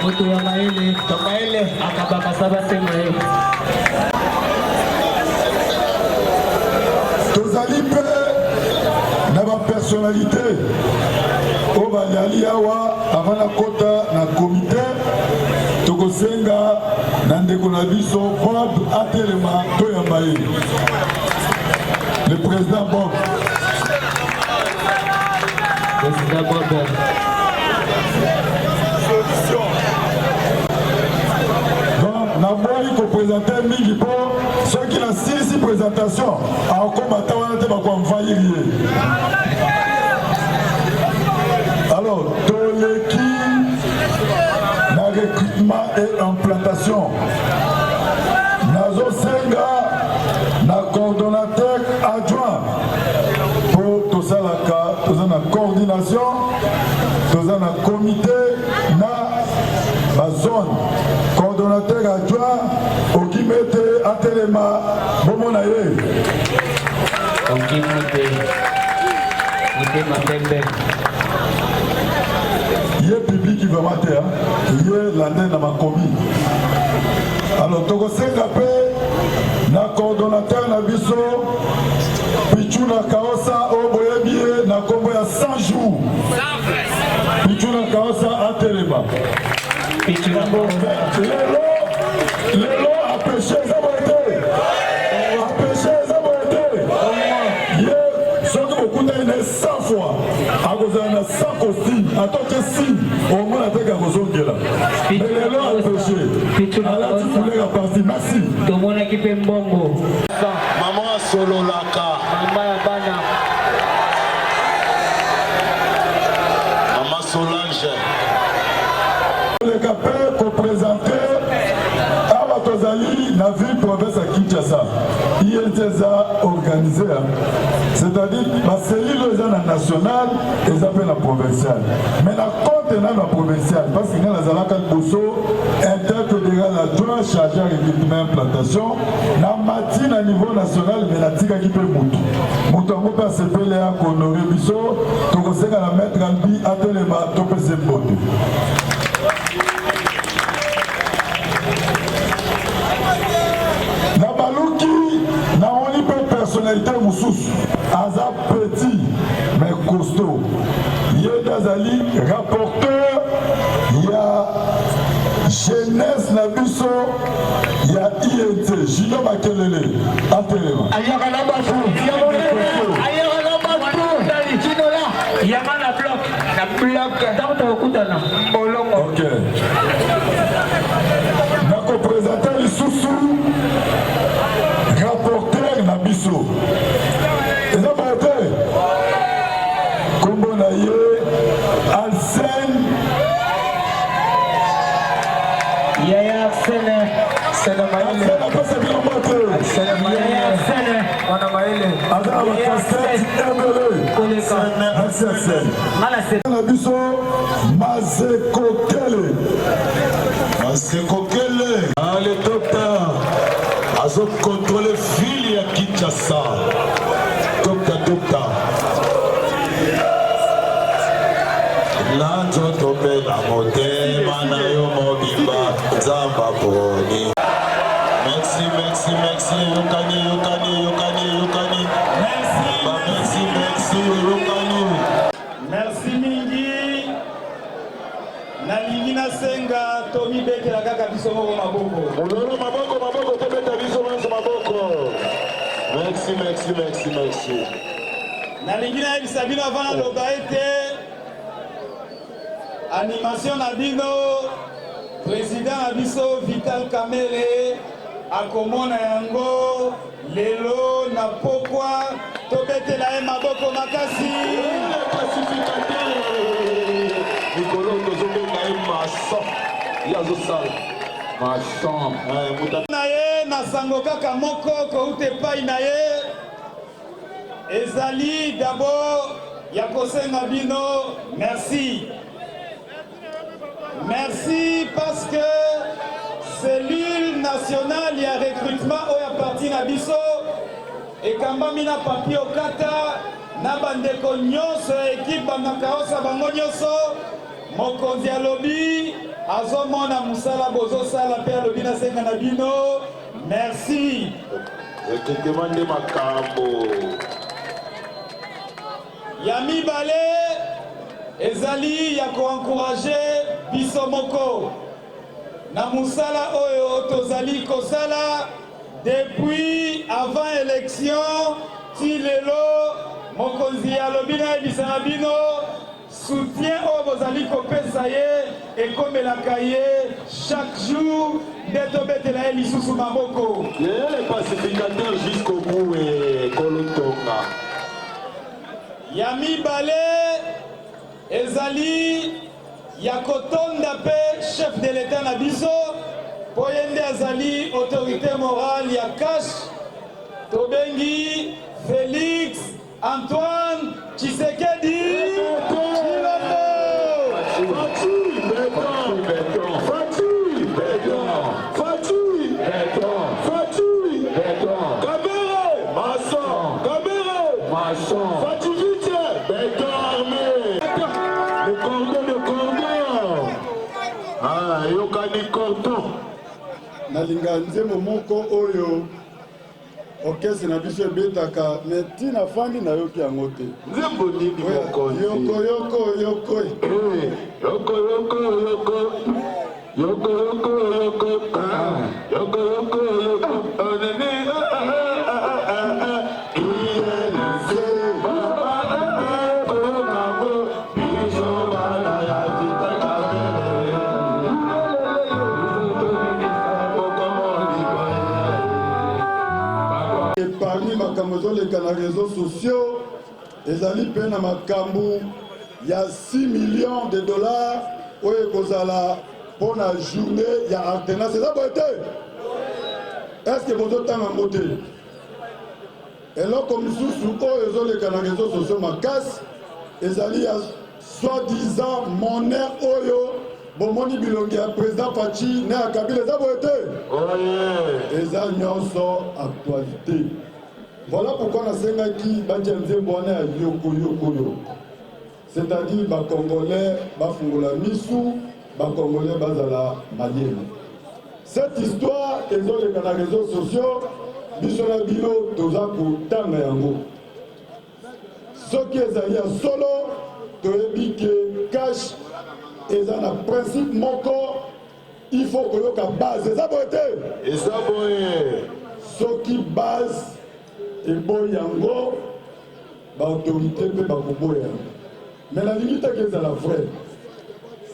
Mutu ya maele akabaka saba sema hivi. Tozali pe na ba personnalité o baliali awa avana kota na comité tokosenga na ndeko na biso Bob atelema to ya maele. Le président Bob. Président Bob. Namoi ko présenter mingi po ceux qui la six présentation a combattant wana te ba ko envahir. Alors toleki na recrutement et implantation nazo senga na coordonnateur adjoint pour tosalaka toza na coordination toza na comité na ba zone coordonnateur adjoint Okimete atelema bomona ye Il y a public qui va mater, il y a l'année dans ma commune. Alors, tu sais qu'après, le coordonnateur Nabiso, Pichuna Kaosa, Oboyebiye, na combo ya 100 jours. Pichuna Kaosa à Téléma. Lelo a péché, ça va être. A péché, ça va être. Hier, ce que beaucoup d'années 100 fois, à cause d'un 100 costumes, à tant que si, au moins la tête à cause de là. Mais Lelo a péché. Alors tu voulais la partie, merci. Tout le monde équipe Mbongo. Maman solo laka. Maman Bana. Maman Solange. Le capé qu'on présentait à Batozali, la ville province à Kinshasa. Il était organisé, c'est-à-dire la cellule nationale et la provinciale. Mais la compte est la provinciale parce qu'il y a la Zalaka Bosso, interfédéral adjoint chargé à l'équipement implantation. La matinée à niveau national, mais la tika qui peut moutou. Moutango peut s'appeler à Honoré Bisso, tu conseilles à la mettre en bi à Téléma, tu peux se botter. Na baluki na on peut personnalité moussous aza petit mais costaud Yedazali rapporteur ya jeunesse na biso ya INT Jino Makelele Atelema Ayaka na bafu ayaka na bafu dali Jino la yamana bloc dans kutana bolongo. OK nako présenter lisusu rapporteur na biso eza baote kombo na ye Alsen Yaya Sene Sene Maile apesa bilomote Sene Maile Sene wana Maile aza bakasete ebele Alsen na biso Mazekokele Mazekokele le docteur azo contrôler ville ya Kinshasa. Docteur Nanzo tobe na motema na yo mobimba nzamba boni. Merci yokani merci yokani. Merci mingi nalingi nasenga tomi betela kaka biso moko maboko Mulolo maboko tobeta biso manzo maboko. Merci. nalingi nayebisa bino avant naloba ete animation na bino président na biso Vital Kamerhe akomona yango lelo na pokwa tobetela ye maboko makasi. Nikolo tozobenga ye mason yazosala mason na ye na sango kaka moko kouta epai na ye ezali d'abord ya kosenga bino merci parce que cellule nationale ya recrutement oyo aparti na biso ekambami na papier okata na bandeko nyonso ya ekipe bamakaosa bango nyonso mokonzi alobi azomona musala bozosala mpe alobi nasenga na bino merci. recrutement nde makambo ya mibale ezali ya koencourage biso moko na musala oyo tozali kosala depuis avant élection ti lelo mokonzi alobi nayebisa na bino soutien oyo bozali kopesa ye ekomelaka ye chaque jour nde tobetela ye lisusu maboko. les pacificateurs jusqu'au bout ekolotonga ya mibale ezali ya kotonda mpe chef de l'état na biso mpo ye nde azali autorité morale ya cash tobengi Félix Antoine Tshisekedi Mason nalinga nzembo moko oyo okese na biso ebetaka me ntina fandi nayoki yango te. Nzembo nini mokonzi? Yoko yoko yoko. Yoko yoko yoko. Yoko yoko yoko. Yoko yoko yoko. Parmi makambo ezoleka na réseaux sociaux ezali mpe na makambo ya 6 millions de dollars oyo ekozala mpo na journée ya alternance. Eza boye te? Estce bozotanga yango te? Eloko mosusu oyo ezoleka na réseaux sociaux makasi ezali ya soi-disant monnaie oyo bomoni bilongi ya président Faci na ya Kabila. Eza boye te? Eza nyonso actualité. Voilà pourquoi nasengaki batia nzembo wana ya yoko yoko yoko. C'est-à-dire Congolais bafungola misu, Congolais bazala mayele. Cette histoire ezoleka na réseaux sociaux biso na bino toza kotanga yango. Soki ezali ya solo toyebi ke cash eza na principe moko il faut koyoka base. Eza boye te? Eza boye. Soki base eboyi yango baautorité mpe bakoboya yango. Mais nalingi te ke ezala vrai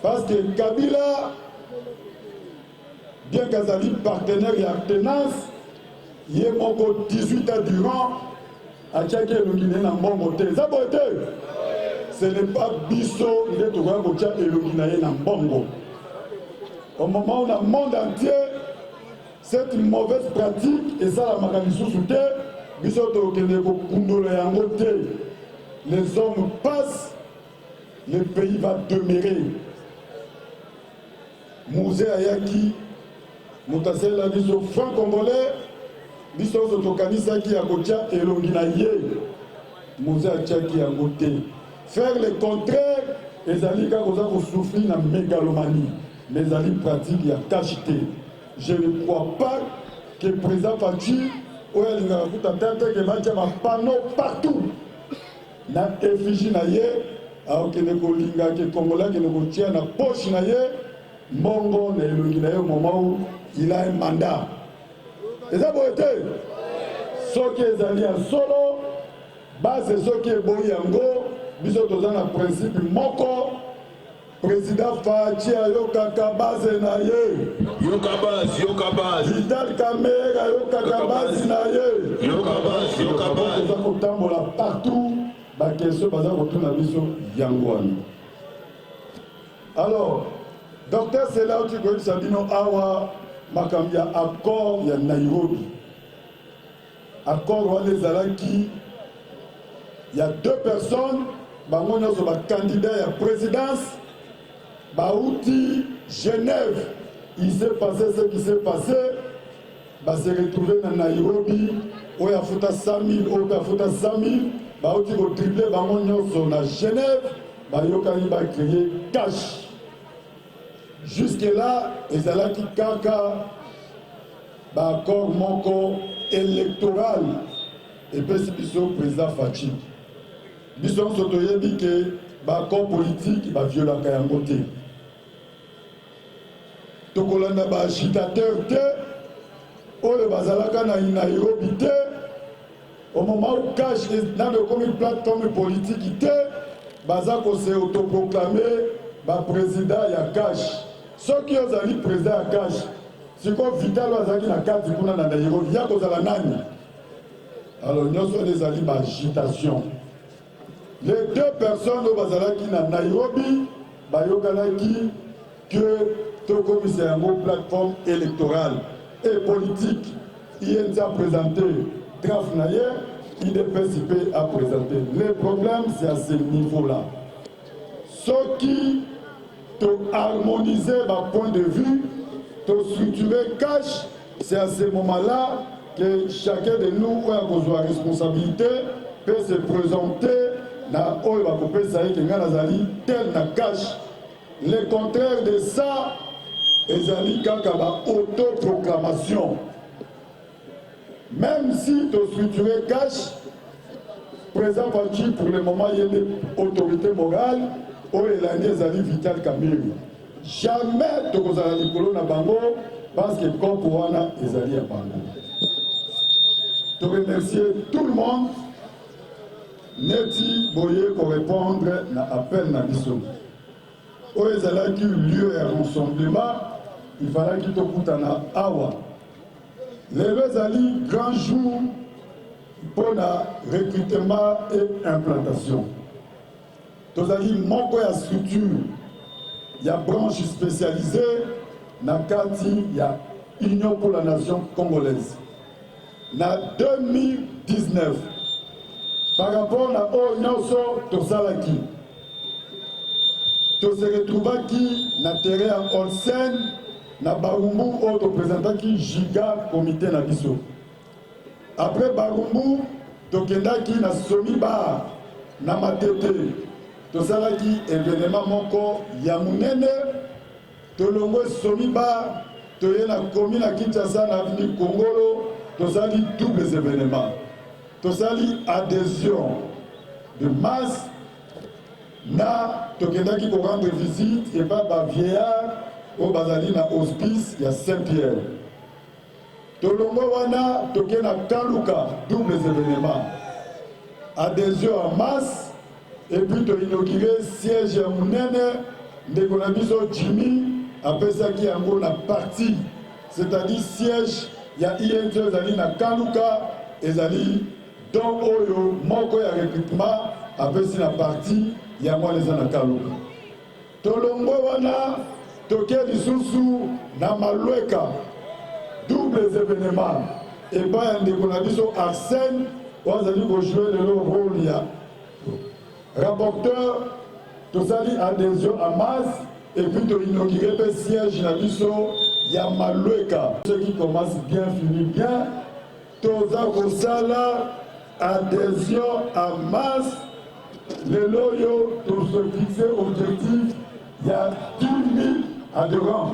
parce que Kabila bien qu'azali partenaire ya alternance ye moko 18 ans durant atiaki elongi ne na mbongo te. Eza boye te? Ce n'est pas biso nde tokoya kotia elongi na ye na mbongo. Au moment où dans le monde entier cette mauvaise pratique esalamaka lisusu te biso tokende kokundola yango te. Les hommes passent, le pays va demeurer. Mouzé ayaki moto asala biso franc congolais biso oyo tokanisaki ya kotia elongi na ye Mouzé atiaki yango te. Faire le contraire ezali kaka koza kosouffrir na mégalomanie mais ezali pratique ya cachité. Je ne crois pas que le président Faci oyo alingaka kuta tete ke batia bapano partout na effigie na ye akokende kolinga ke Congolais akende kotia na poche na ye mbongo na elongi na ye au moment où il a un mandat. Eza boye te? Soki ezali ya solo base soki eboyi yango biso toza na principe moko. Président Faci ayokaka base na ye. Yoka base, yoka base. Vital Kamerhe ayokaka base na ye. Yoka base, yoka base. Toza kotambola partout bakestion baza kotuna biso yango wana. Alors docteur Sela oti koyebisa bino awa makambo ya accord ya Nairobi. Accord wana ezalaki ya 2 personnes bango nyonso bacandidat ya présidence Baouti, Genève, il s'est passé ce qui s'est passé. Bah se retrouver dans Nairobi, où il y a foutu 100 000, où il y a foutu 100 000. Baouti ko triplé, bah on y a Genève, bah yokani ba créer cash. Jusque là, ils allaient qui kaka, bah accord moko électoral. Et puis c'est biso président Faci. Biso sotoye dit que bah accord politique, bah violaka yango te. Tokolanda ba agitateur te oyo bazalaka na Nairobi te au moment où cash dans une plateforme politique te baza ko se autoproclamer ba président ya cash soki ozali président ya cash siko vital bazaki na kati kuna na Nairobi ya kozala nani. Alors nyonso ezali ba agitation. Les 2 personnes oyo bazalaki na Nairobi bayokanaki que commissaire à une plateforme électorale et politique. Il a présenté draft naïe, IDPSP a présenté. Le problème, c'est à ce niveau-là. Ce qui te harmoniser ma point de vue, te structurer cash, c'est à ce moment-là que chacun de nous a besoin de responsabilité peut se présenter dans le tel na cash. Le contraire de ça, ezali kaka ba autoproclamation. Même si tu structuré cash, présent parti pour le moment, il y a des autorités morales, ou il y a des Vital Kamerhe. Jamais tu vas aller à Bango, parce que comme pour Wana, ils allaient à Bango. Je remercie tout le monde. Neti Boye pour répondre à l'appel Nabiso. Où ils allaient lieu et rassemblement, il fallait qu'ils te coûtent à Awa. Les Zali, grand jour pour le recrutement et implantation. Tozali manque de structure. Il y a branche spécialisée. Dans Kati, il y a Union pour la nation congolaise. En 2019, par rapport à Onyoso Tosalaki, tu se retrouves qui na terrain à Olsen, na Barumbu, au représentant qui giga comité na biso. Après Barumbu, tu qui na Somiba, na Matete, tu salaki événement moko ya munene, tu longo Somiba, tu es na commune à Kinshasa na avenue Kongolo, tu sali doubles événements. Tu sali adhésion de masse. Na tokendaki pour rendre visite et pas ba vieillard au bazali na hospice ya Saint-Pierre. Tolongo wana tokena Kaluka doubles événements. Adhésion en masse et puis to inauguré siège ya munene ndeko na biso Jimmy apesaki yango na parti, c'est-à-dire siège ya INT ezali na Kaluka ezali donc oyo moko ya recrutement apesi na parti ya mwana na Kaluka. Tolongo wana toke lisusu na Malweka doubles événements et pas un ndeko na biso Arsène wazali ko jouer le rôle ya rapporteur tozali adhésion à masse et puis to inaugurer le siège na biso ya Malweka. Ce qui commence bien finit bien. Toza kosala adhésion à masse. Les loyaux pour se fixer objectif, il y a 10 000 adhérents.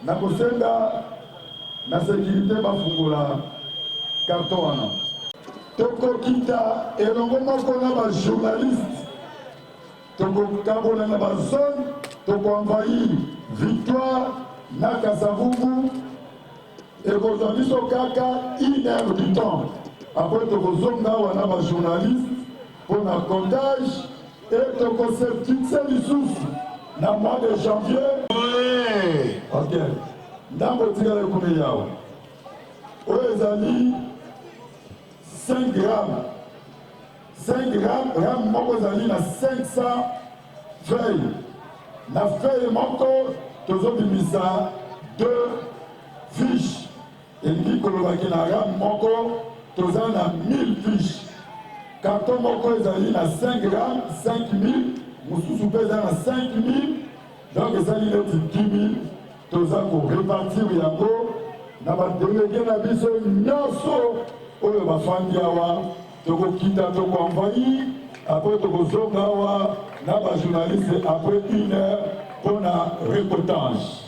Na kosenga na sécurité bafungula carton wana. Toko kita elongo moko na ba journaliste. Toko kabola na ba zone, toko envahi Victoire na Kasavubu. Et aujourd'hui so kaka 1 heure du temps. Après toko zonga wana ba journaliste. Pour le comptage et de concept fixé du souffle dans le mois de janvier. Oui. Ok. Dans le tigre de Koumeyao, aux amis, 5 grammes. 5 grammes, ram moko zali na 500 feuilles. Na feuille moko, tozo bimisa 2 fiches. Et dit que le na ram moko, tozo na 1000 fiches. Carton moko ezali na 5 grammes, 5 000, mosusu pesa na 5 000, donc ezali neti 10 000, toza ko répartir yango na badélégé na biso nyonso oyo bafandi awa, tokokita tokoenvahi, après tokozonga awa na bajournaliste après 1 heure pour na reportage.